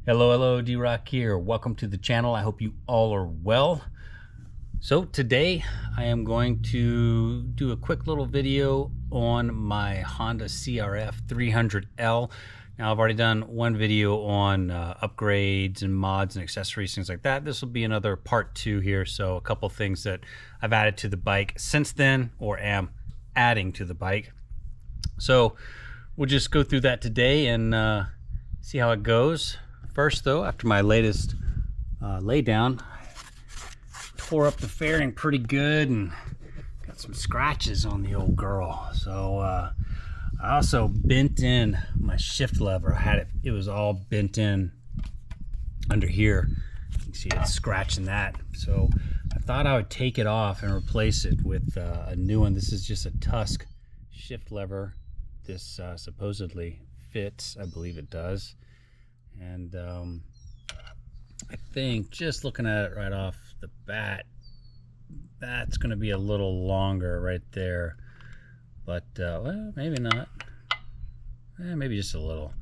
Hello, D-Rock here. Welcome to the channel. I hope you all are well. So today I am going to do a quick little video on my Honda CRF300L. Now I've already done one video on upgrades and mods and accessories, things like that. This will be another part 2 here. So a couple things that I've added to the bike since then, or am adding to the bike. So we'll just go through that today and see how it goes. First though, after my latest lay down, tore up the fairing pretty good and got some scratches on the old girl. So I also bent in my shift lever. I had it was all bent in under here. You can see it's scratching that. So I thought I would take it off and replace it with a new one. This is just a Tusk shift lever. This supposedly fits. I believe it does. And I think just looking at it right off the bat, that's going to be a little longer right there. But well, maybe not. Maybe just a little.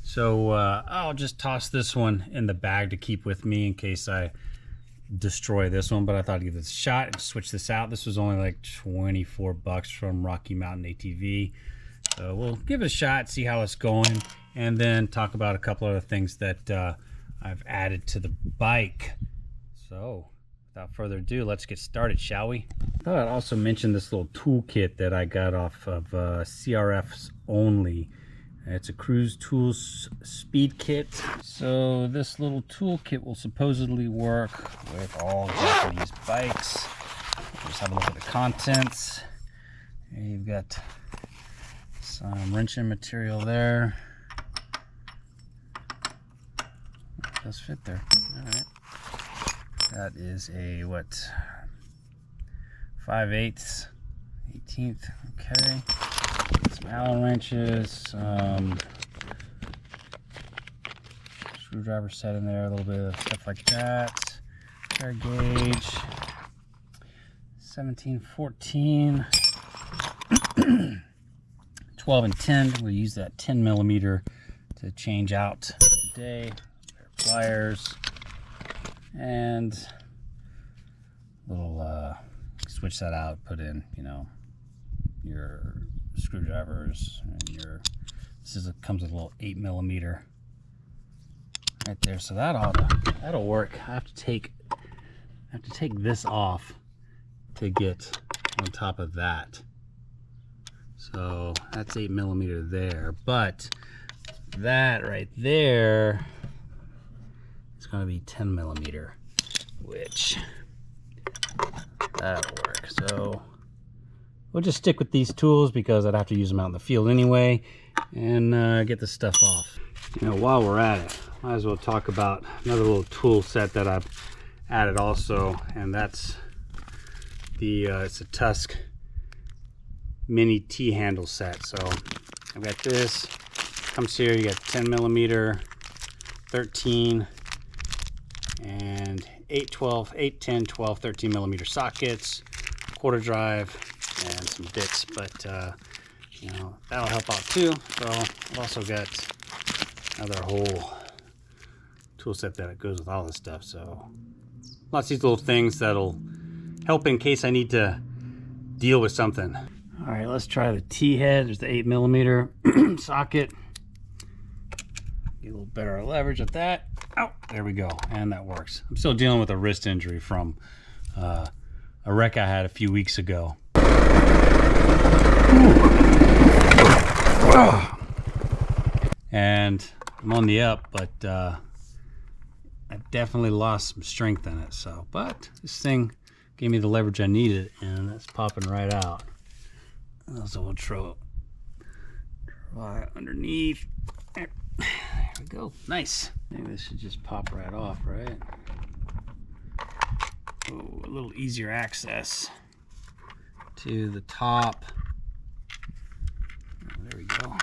So I'll just toss this one in the bag to keep with me in case I destroy this one. But I thought I'd give this a shot and switch this out. This was only like 24 bucks from Rocky Mountain ATV. So we'll give it a shot, see how it's going, and then talk about a couple other things that I've added to the bike. So without further ado, let's get started, shall we? I thought I'd also mention this little toolkit that I got off of CRF's Only. It's a Cruise Tools speed kit. So this little toolkit will supposedly work with all Japanese bikes. Just have a look at the contents. Here you've got some wrenching material there. It does fit there. All right. That is a what? 5/8, 18th. Okay. Some Allen wrenches, screwdriver set in there, a little bit of stuff like that. Fair gauge. 1714. 12 and 10. We'll use that 10 millimeter to change out today. Pliers and little switch that out. Put in, you know, your screwdrivers and your. Comes with a little 8 millimeter right there. So that'll work. I have to take this off to get on top of that. So that's 8 millimeter there, but that right there is going to be 10 millimeter, which that'll work. So we'll just stick with these tools because I'd have to use them out in the field anyway, and get this stuff off. You know, while we're at it, might as well talk about another little tool set that I've added also, and that's the it's a Tusk mini T-handle set. So I've got this, comes here, you got 10 millimeter, 13 and 8, 12, 8, 10, 12, 13 millimeter sockets, quarter drive, and some bits, but you know, that'll help out too. So I've also got another whole tool set that goes with all this stuff. So lots of these little things that'll help in case I need to deal with something. All right, let's try the T-head. There's the 8 millimeter socket. Get a little better leverage at that. Oh, there we go, and that works. I'm still dealing with a wrist injury from a wreck I had a few weeks ago. And I'm on the up, but I've definitely lost some strength in it. So, but this thing gave me the leverage I needed, and it's popping right out. So we'll try underneath. There we go. Nice. Maybe this should just pop right off, right? Oh, a little easier access to the top. Oh, there we go.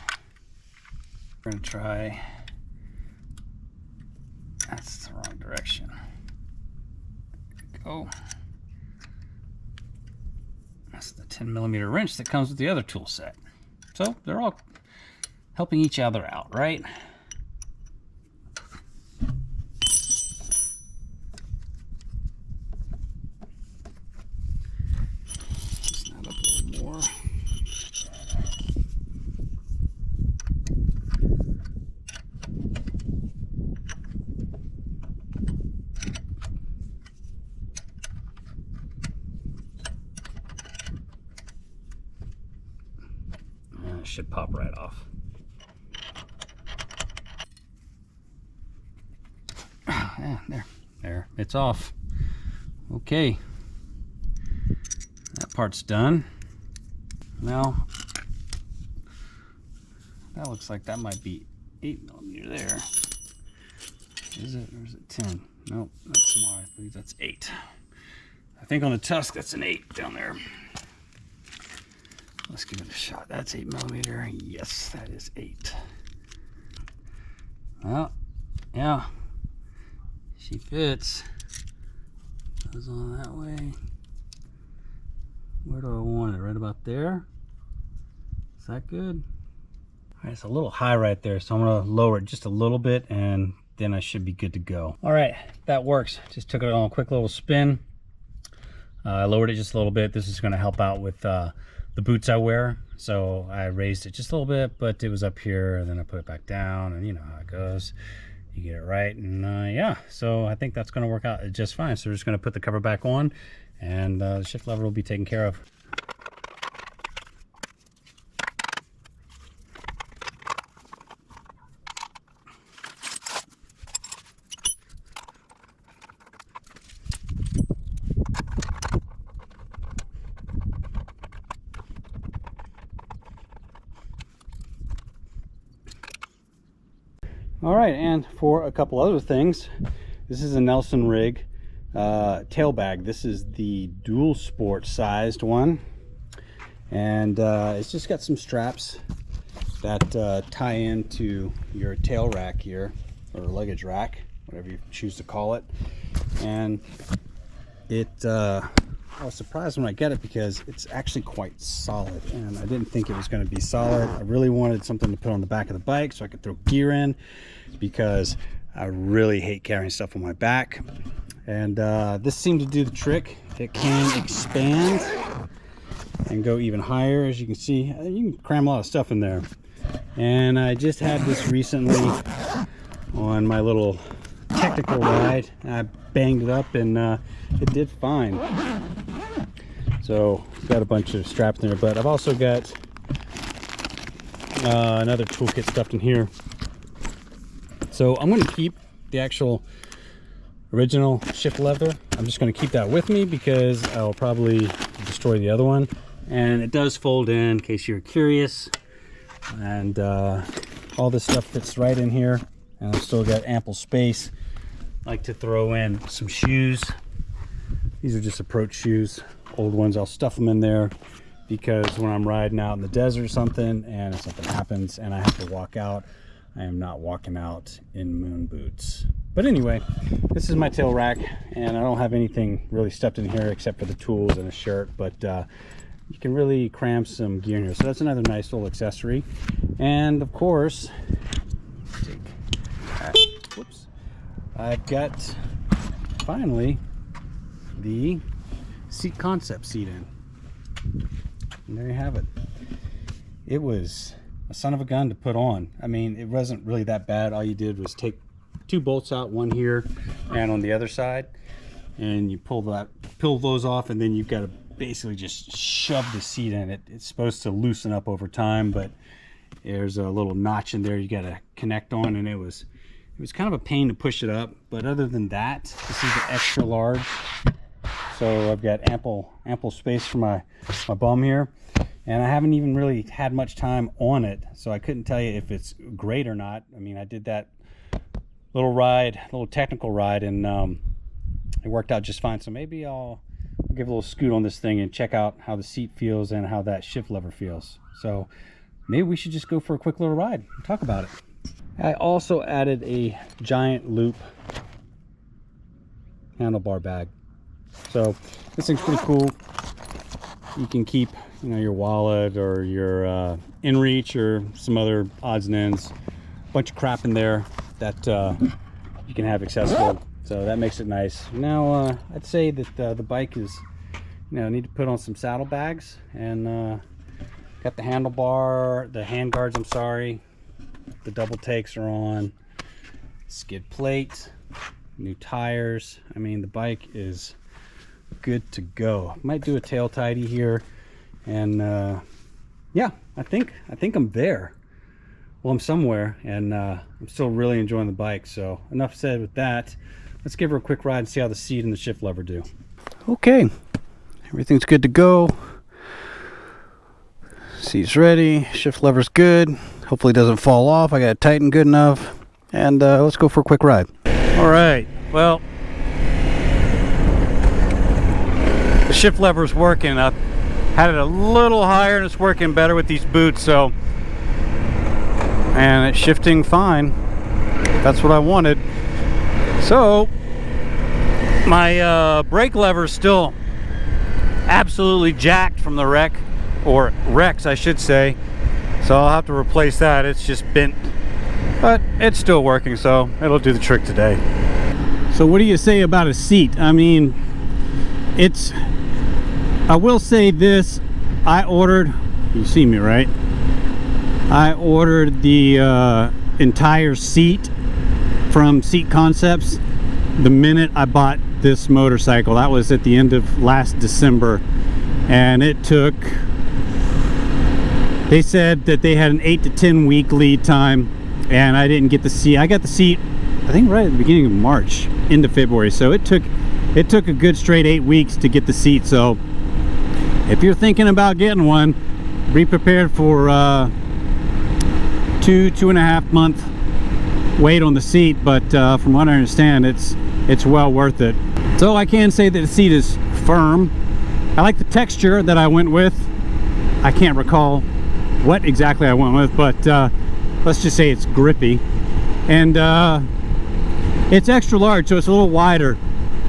We're gonna try. That's the wrong direction. There we go. That's the 10 millimeter wrench that comes with the other tool set. So they're all helping each other out, right? it should pop right off. Yeah, there, it's off. Okay, that part's done. Now, that looks like that might be 8mm there. Is it, or is it 10? Nope, that's smaller. I believe that's 8. I think on the Tusk, that's an 8 down there. Let's give it a shot. That's 8mm. Yes, that is 8. Well, yeah, she fits. Goes on that way. Where do I want it? Right about there? Is that good? All right, it's a little high right there, so I'm gonna lower it just a little bit and then I should be good to go. All right, that works. Just took it on a quick little spin. I lowered it just a little bit. This is gonna help out with the boots I wear. So I raised it just a little bit, but it was up here and then I put it back down, and you know how it goes. You get it right, and yeah, so I think that's gonna work out just fine. So we're just gonna put the cover back on, and the shift lever will be taken care of. All right, and for a couple other things, this is a Nelson rig tail bag. This is the dual sport sized one, and it's just got some straps that tie into your tail rack here, or luggage rack, whatever you choose to call it. And it I was surprised when I got it because it's actually quite solid, and I didn't think it was going to be solid. I really wanted something to put on the back of the bike so I could throw gear in, because I really hate carrying stuff on my back. And this seemed to do the trick. It can expand and go even higher. As you can see, you can cram a lot of stuff in there. And I just had this recently on my little technical ride. I banged it up and it did fine. So got a bunch of straps in there, but I've also got another toolkit stuffed in here. So I'm going to keep the actual original shift lever. I'm just going to keep that with me because I'll probably destroy the other one. And it does fold in case you're curious. And all this stuff fits right in here. And I've still got ample space. I like to throw in some shoes. These are just approach shoes. Old ones, I'll stuff them in there because when I'm riding out in the desert or something, and if something happens and I have to walk out, I am not walking out in moon boots. But anyway, this is my tail rack, and I don't have anything really stuffed in here except for the tools and a shirt, but you can really cram some gear in here. So that's another nice little accessory. And of course, whoops, I've got finally the seat concept seat in. And there you have it. It was a son of a gun to put on. I mean, it wasn't really that bad. All you did was take 2 bolts out, one here and on the other side, and you pull those off, and then you've got to basically just shove the seat in. It's supposed to loosen up over time, but there's a little notch in there you got to connect on, and it was kind of a pain to push it up. But other than that, this is the extra large, so I've got ample space for my bum here. And I haven't even really had much time on it, so I couldn't tell you if it's great or not. I mean, I did that little technical ride, and it worked out just fine. So maybe I'll give a little scoot on this thing and check out how the seat feels and how that shift lever feels. So maybe we should just go for a quick little ride and talk about it. I also added a giant loop handlebar bag. So this thing's pretty cool. You can keep, you know, your wallet or your inReach or some other odds and ends, a bunch of crap in there that you can have accessible. So that makes it nice. Now I'd say that the bike is, you know, need to put on some saddlebags, and got the handlebar, the hand guards, I'm sorry, the double takes are on, skid plate, new tires. I mean, the bike is good to go. Might do a tail tidy here and yeah, I think I'm there. Well, I'm somewhere, and I'm still really enjoying the bike. So enough said with that. Let's give her a quick ride and see how the seat and the shift lever do. Okay, everything's good to go. Seat's ready, shift lever's good. Hopefully it doesn't fall off. I got it tightened good enough. And let's go for a quick ride. All right, well, the shift lever's working. I've had it a little higher and it's working better with these boots, so, and it's shifting fine. That's what I wanted. So my brake lever is still absolutely jacked from the wreck, or wrecks I should say, so I'll have to replace that. It's just bent, but it's still working, so it'll do the trick today. So what do you say about a seat? I mean, I will say this, I ordered, you see me right, I ordered the entire seat from Seat Concepts the minute I bought this motorcycle. That was at the end of last December, and it took, they said that they had an 8 to 10 week lead time, and I didn't get the seat. I got the seat I think right at the beginning of March into February, so it took a good straight 8 weeks to get the seat. So if you're thinking about getting one, be prepared for 2.5 month wait on the seat, but from what I understand, it's well worth it. So I can say that the seat is firm. I like the texture that I went with. I can't recall what exactly I went with, but let's just say it's grippy. And it's extra large, so it's a little wider,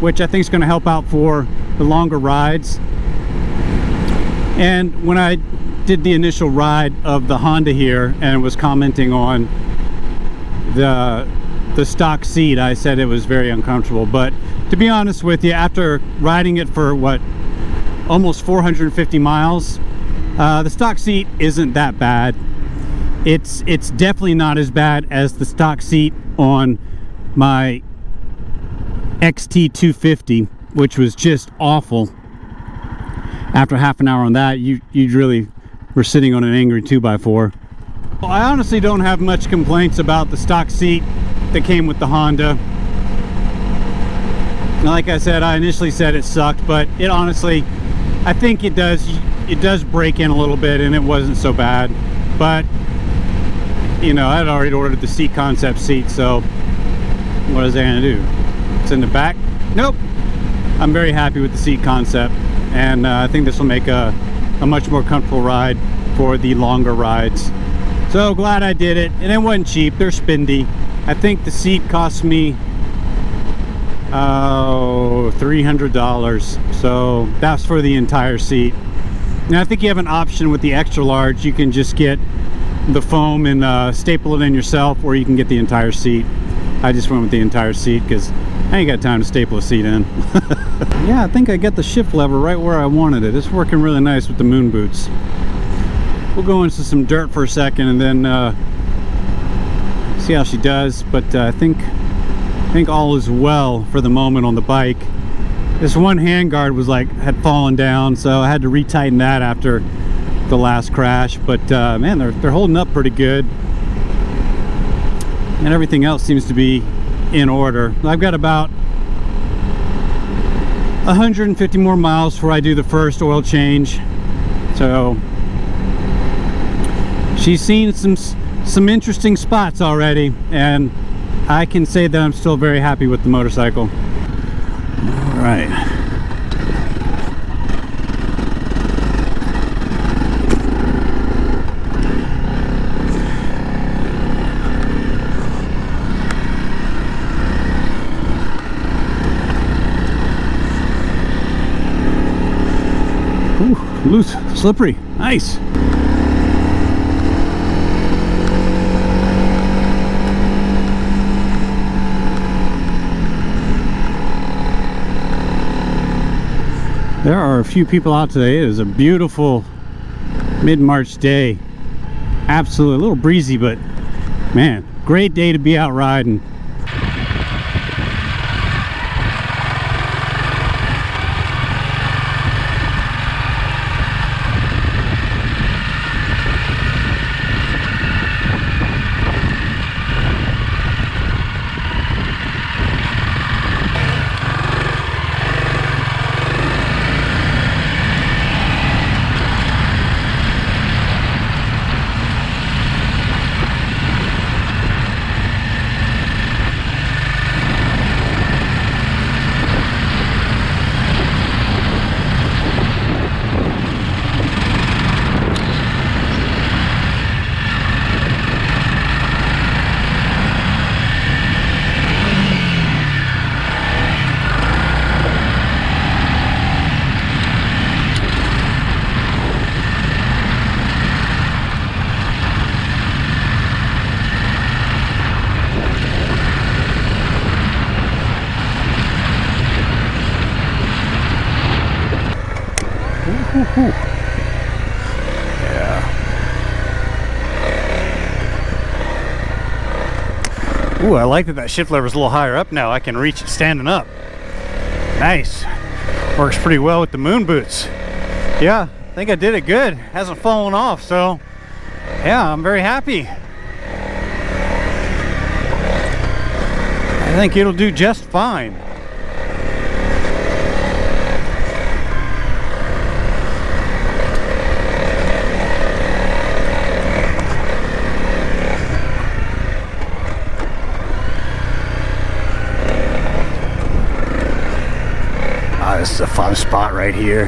which I think is going to help out for the longer rides. And when I did the initial ride of the Honda here and was commenting on the stock seat, I said it was very uncomfortable. But to be honest with you, after riding it for what, almost 450 miles, the stock seat isn't that bad. It's definitely not as bad as the stock seat on my XT250, which was just awful. After half an hour on that, you really were sitting on an angry 2x4. Well, I honestly don't have much complaints about the stock seat that came with the Honda. Like I said, I initially said it sucked, but it honestly, I think it does break in a little bit, and it wasn't so bad. But you know, I had already ordered the Seat Concept seat, so what is that gonna do? It's in the back? Nope. I'm very happy with the Seat Concept, and I think this will make a much more comfortable ride for the longer rides. So glad I did it, and it wasn't cheap. They're spendy. I think the seat cost me $300, so that's for the entire seat. Now I think you have an option with the extra large. You can just get the foam and staple it in yourself, or you can get the entire seat. I just went with the entire seat because I ain't got time to staple a seat in. Yeah, I think I got the shift lever right where I wanted it. It's working really nice with the moon boots. We'll go into some dirt for a second and then see how she does. But I think all is well for the moment on the bike. This one handguard was had fallen down, so I had to retighten that after the last crash. But man, they're holding up pretty good, and everything else seems to be in order. I've got about 150 more miles before I do the first oil change, so she's seen some interesting spots already, and I can say that I'm still very happy with the motorcycle. All right. Ooh, loose, slippery, nice. There are a few people out today. It is a beautiful mid-March day. Absolutely a little breezy, but man, great day to be out riding. Ooh, I like that shift lever is a little higher up now. I can reach it standing up. Nice. Works pretty well with the moon boots. Yeah, I think I did it good. Hasn't fallen off, so yeah, I'm very happy. I think it'll do just fine. This is a fun spot right here.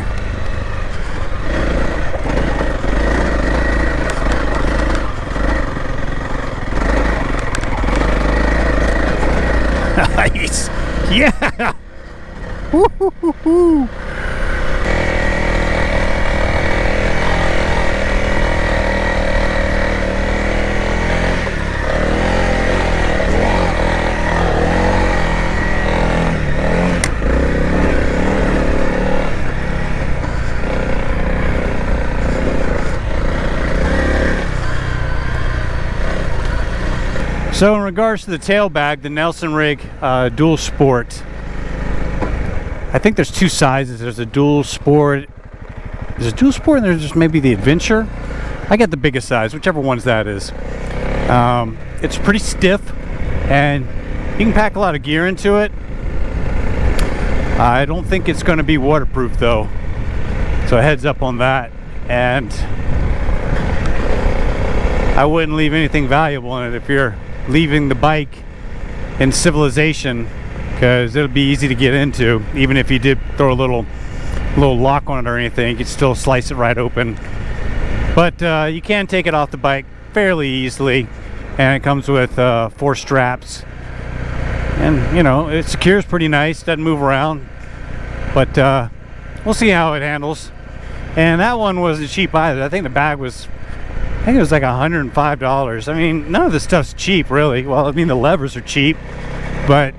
Nice. Yeah. Woo-hoo-hoo-hoo. So in regards to the tail bag, the Nelson Rig Dual Sport, I think there's two sizes. There's a Dual Sport, there's a Dual Sport, and there's just maybe the Adventure. I got the biggest size, whichever ones that is. It's pretty stiff, and you can pack a lot of gear into it. I don't think it's going to be waterproof though, so a heads up on that. And I wouldn't leave anything valuable in it if you're leaving the bike in civilization, because it'll be easy to get into. Even if you did throw a little lock on it or anything, you could still slice it right open. But you can take it off the bike fairly easily, and it comes with 4 straps, and you know, it secures pretty nice, doesn't move around. But we'll see how it handles. And that one wasn't cheap either. I think the bag was, I think it was like $105. I mean, none of the stuff's cheap, really. Well, I mean, the levers are cheap, but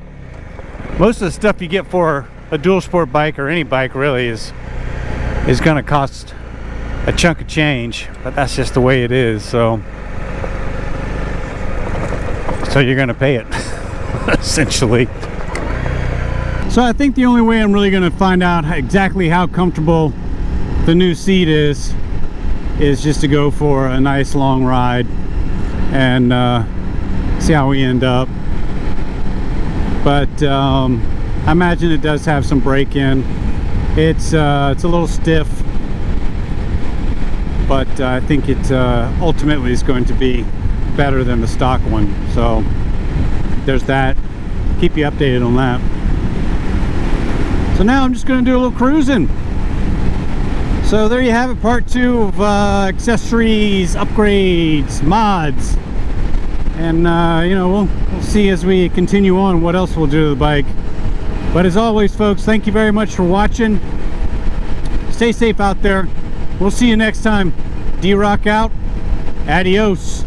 most of the stuff you get for a dual sport bike, or any bike really, is going to cost a chunk of change. But that's just the way it is. So you're going to pay it, essentially. So I think the only way I'm really going to find out exactly how comfortable the new seat is just to go for a nice long ride and see how we end up. But I imagine it does have some break-in. It's a little stiff, but I think it ultimately is going to be better than the stock one. So there's that. Keep you updated on that. So now I'm just going to do a little cruising. So there you have it, part 2 of accessories, upgrades, mods, and you know, we'll see as we continue on what else we'll do to the bike. But as always, folks, thank you very much for watching. Stay safe out there. We'll see you next time. D-Rock out. Adios.